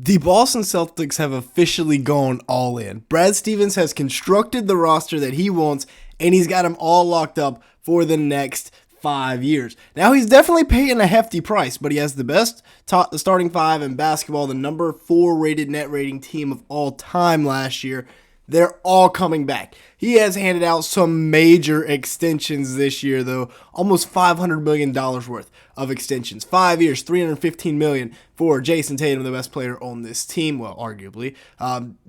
The Boston Celtics have officially gone all in. Brad Stevens has constructed the roster that he wants, and he's got them all locked up for the next 5 years. Now, he's definitely paying a hefty price, but he has the best starting five in basketball, the number 4 rated net rating team of all time last year. They're all coming back. He has handed out some major extensions this year, though. Almost $500 million worth of extensions. 5 years, $315 million for Jayson Tatum, the best player on this team. Well, arguably.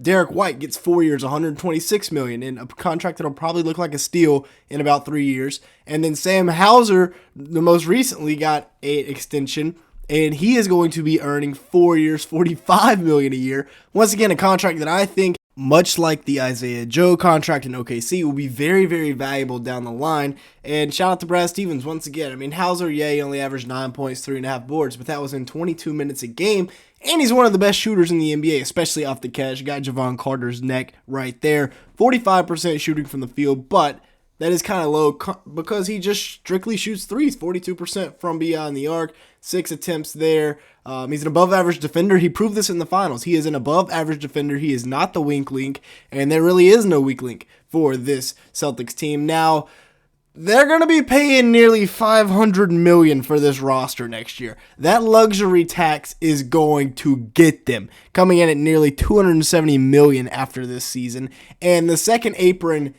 Derek White gets 4 years, $126 million in a contract that'll probably look like a steal in about 3 years. And then Sam Hauser, the most recently, got an extension. And he is going to be earning 4 years, $45 million a year. Once again, a contract that I think, much like the Isaiah Joe contract in OKC, will be very, very valuable down the line. And shout out to Brad Stevens once again. I mean, Hauser, yeah, he only averaged 9 points, 3.5 boards, but that was in 22 minutes a game. And he's one of the best shooters in the NBA, especially off the catch. Got Javon Carter's neck right there. 45% shooting from the field, but that is kind of low because he just strictly shoots threes, 42% from beyond the arc, 6 attempts there. He's an above-average defender. He proved this in the finals. He is an above-average defender. He is not the weak link, and there really is no weak link for this Celtics team. Now, they're going to be paying nearly $500 million for this roster next year. That luxury tax is going to get them, coming in at nearly $270 million after this season, and the second apron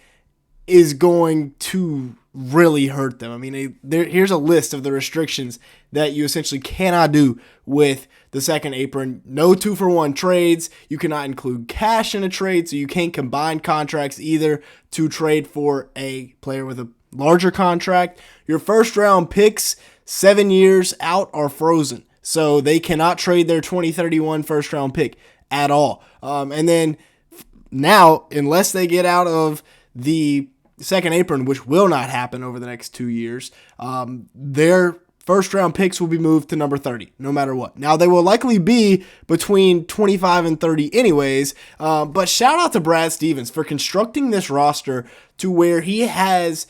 is going to really hurt them. I mean, here's a list of the restrictions that you essentially cannot do with the second apron. No 2-for-1 trades. You cannot include cash in a trade, so you can't combine contracts either to trade for a player with a larger contract. Your first round picks, 7 years out, are frozen, so they cannot trade their 2031 first round pick at all. And then now, unless they get out of the second apron, which will not happen over the next 2 years, their first round picks will be moved to number 30, no matter what. Now, they will likely be between 25 and 30 anyways, but shout out to Brad Stevens for constructing this roster to where he has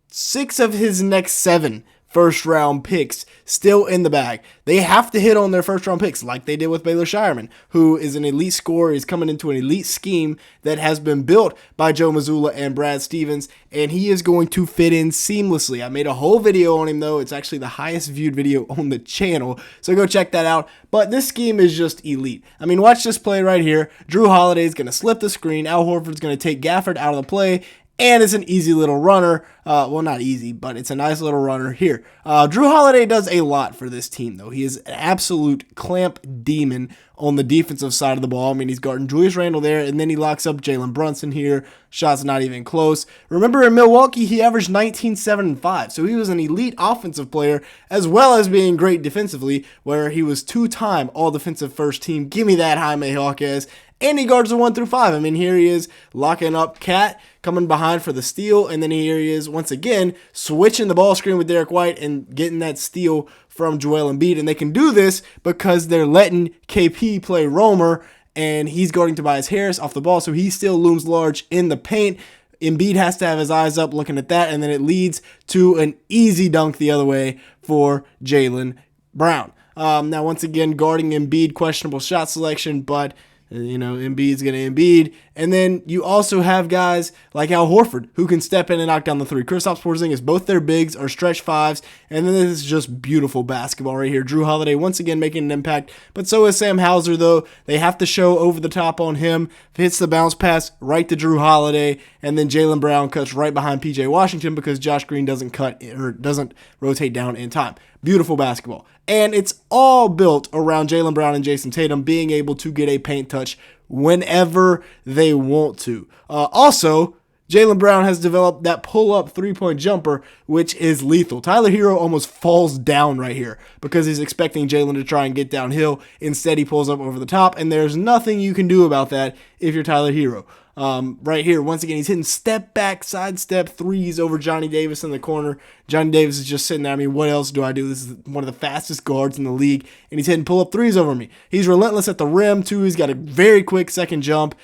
6 of his next 7 first round picks still in the bag. They have to hit on their first round picks like they did with Baylor Shireman, who is an elite scorer. He's coming into an elite scheme that has been built by Joe Mazzulla and Brad Stevens, and he is going to fit in seamlessly. I made a whole video on him, though. It's actually the highest viewed video on the channel, so go check that out. But this scheme is just elite. I mean, watch this play right here. Drew Holiday is going to slip the screen. Al Horford's going to take Gafford out of the play, and it's an easy little runner. Well, not easy, but it's a nice little runner here. Drew Holiday does a lot for this team, though. He is an absolute clamp demon on the defensive side of the ball. I mean, he's guarding Julius Randle there, and then he locks up Jalen Brunson here. Shot's not even close. Remember, in Milwaukee, he averaged 19, 7, and 5, so he was an elite offensive player, as well as being great defensively, where he was 2-time all-defensive first team. Give me that, Jaime Jaquez. And he guards the 1 through 5. I mean, here he is locking up Cat, coming behind for the steal, and then here he is once again switching the ball screen with Derek White and getting that steal from Joel Embiid. And they can do this because they're letting KP play roamer, and he's guarding Tobias Harris off the ball, so he still looms large in the paint. Embiid has to have his eyes up looking at that, and then it leads to an easy dunk the other way for Jaylen Brown. Now, once again, guarding Embiid, questionable shot selection, but Embiid's going to Embiid. And then you also have guys like Al Horford who can step in and knock down the 3. Kristaps Porzingis, both their bigs are stretch 5s. And then this is just beautiful basketball right here. Drew Holiday once again making an impact. But so is Sam Hauser, though. They have to show over the top on him. Hits the bounce pass right to Drew Holiday. And then Jaylen Brown cuts right behind PJ Washington because Josh Green doesn't rotate down in time. Beautiful basketball. And it's all built around Jaylen Brown and Jayson Tatum being able to get a paint touch whenever they want to. Also, Jaylen Brown has developed that pull-up three-point jumper, which is lethal. Tyler Hero almost falls down right here because he's expecting Jaylen to try and get downhill. Instead, he pulls up over the top, and there's nothing you can do about that if you're Tyler Hero. Right here, once again, he's hitting step-back, sidestep threes over Johnny Davis in the corner. Johnny Davis is just sitting there. I mean, what else do I do? This is one of the fastest guards in the league, and he's hitting pull-up threes over me. He's relentless at the rim, too. He's got a very quick second jump,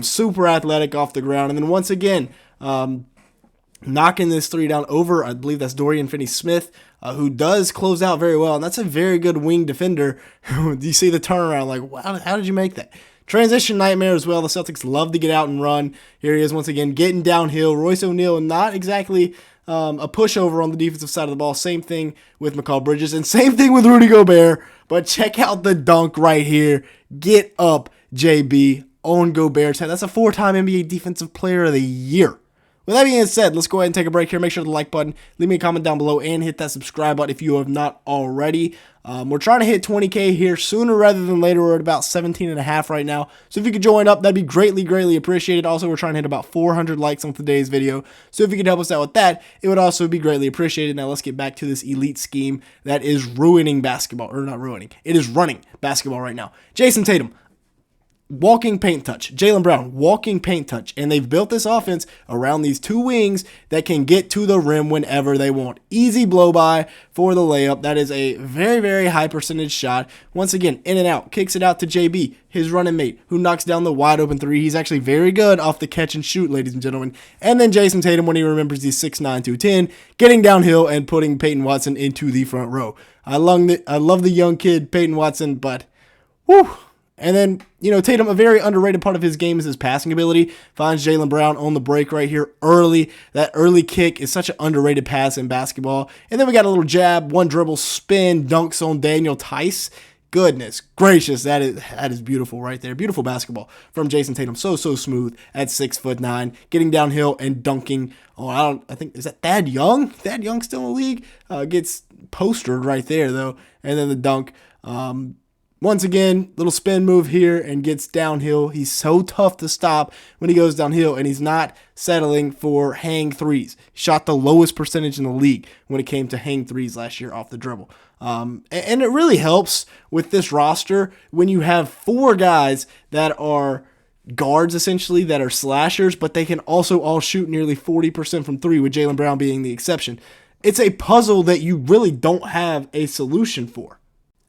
super athletic off the ground. And then once again, knocking this three down over, I believe that's Dorian Finney-Smith, who does close out very well, and that's a very good wing defender. You see the turnaround, like, wow, how did you make that? Transition nightmare as well. The Celtics love to get out and run. Here he is once again getting downhill. Royce O'Neal, not exactly a pushover on the defensive side of the ball. Same thing with Mikal Bridges, and same thing with Rudy Gobert. But check out the dunk right here. Get up, JB, on Gobert's head. That's a 4-time NBA Defensive Player of the Year. With that being said, let's go ahead and take a break here. Make sure to like button, leave me a comment down below, and hit that subscribe button if you have not already. We're trying to hit 20K here sooner rather than later. We're at about 17.5 right now. So if you could join up, that'd be greatly, greatly appreciated. Also, we're trying to hit about 400 likes on today's video. So if you could help us out with that, it would also be greatly appreciated. Now let's get back to this elite scheme that is ruining basketball. Or not ruining. It is running basketball right now. Jayson Tatum, walking paint touch. Jaylen Brown, walking paint touch. And they've built this offense around these two wings that can get to the rim whenever they want. Easy blow by for the layup. That is a very, very high percentage shot. Once again, in and out. Kicks it out to JB, his running mate, who knocks down the wide open three. He's actually very good off the catch and shoot, ladies and gentlemen. And then Jayson Tatum, when he remembers he's 6'9", 210, getting downhill and putting Peyton Watson into the front row. I love the young kid, Peyton Watson, but whew. And then, Tatum, a very underrated part of his game is his passing ability. Finds Jaylen Brown on the break right here early. That early kick is such an underrated pass in basketball. And then we got a little jab, one dribble, spin, dunks on Daniel Tice. Goodness gracious, that is beautiful right there. Beautiful basketball from Jayson Tatum. So smooth at 6'9", getting downhill and dunking. I think, is that Thad Young? Thad Young still in the league? Gets postered right there, though. And then the dunk. Once again, little spin move here and gets downhill. He's so tough to stop when he goes downhill, and he's not settling for hang threes. He shot the lowest percentage in the league when it came to hang threes last year off the dribble. And it really helps with this roster when you have 4 guys that are guards, essentially, that are slashers, but they can also all shoot nearly 40% from 3, with Jaylen Brown being the exception. It's a puzzle that you really don't have a solution for.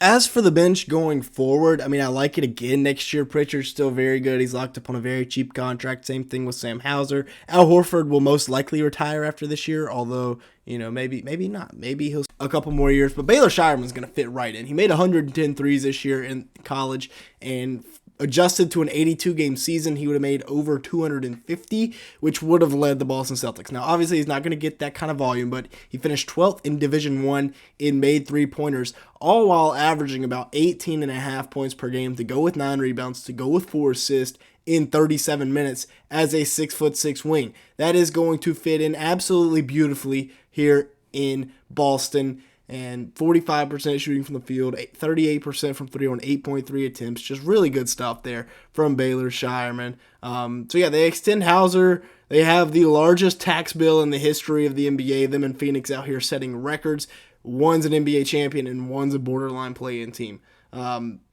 As for the bench going forward, I like it again next year. Pritchard's still very good. He's locked up on a very cheap contract. Same thing with Sam Hauser. Al Horford will most likely retire after this year, although, maybe not. Maybe he'll a couple more years. But Baylor Shireman's going to fit right in. He made 110 threes this year in college, and adjusted to an 82-game season, he would have made over 250, which would have led the Boston Celtics. Now, obviously, he's not going to get that kind of volume, but he finished 12th in Division I in made three-pointers, all while averaging about 18.5 points per game, to go with 9 rebounds, to go with 4 assists in 37 minutes as a 6'6" wing. That is going to fit in absolutely beautifully here in Boston. And 45% shooting from the field, 38% from 3 on 8.3 attempts. Just really good stuff there from Baylor Shireman. They extend Hauser. They have the largest tax bill in the history of the NBA. Them and Phoenix out here setting records. One's an NBA champion and one's a borderline play-in team.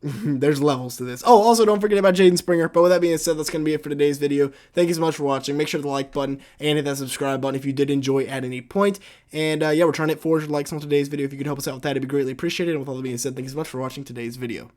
There's levels to this. Oh, also don't forget about Jaden Springer. But with that being said, that's going to be it for today's video. Thank you so much for watching. Make sure to the like button and hit that subscribe button if you did enjoy at any point. And we're trying to hit 400 likes on today's video. If you could help us out with that, it'd be greatly appreciated. And with all that being said, thank you so much for watching today's video.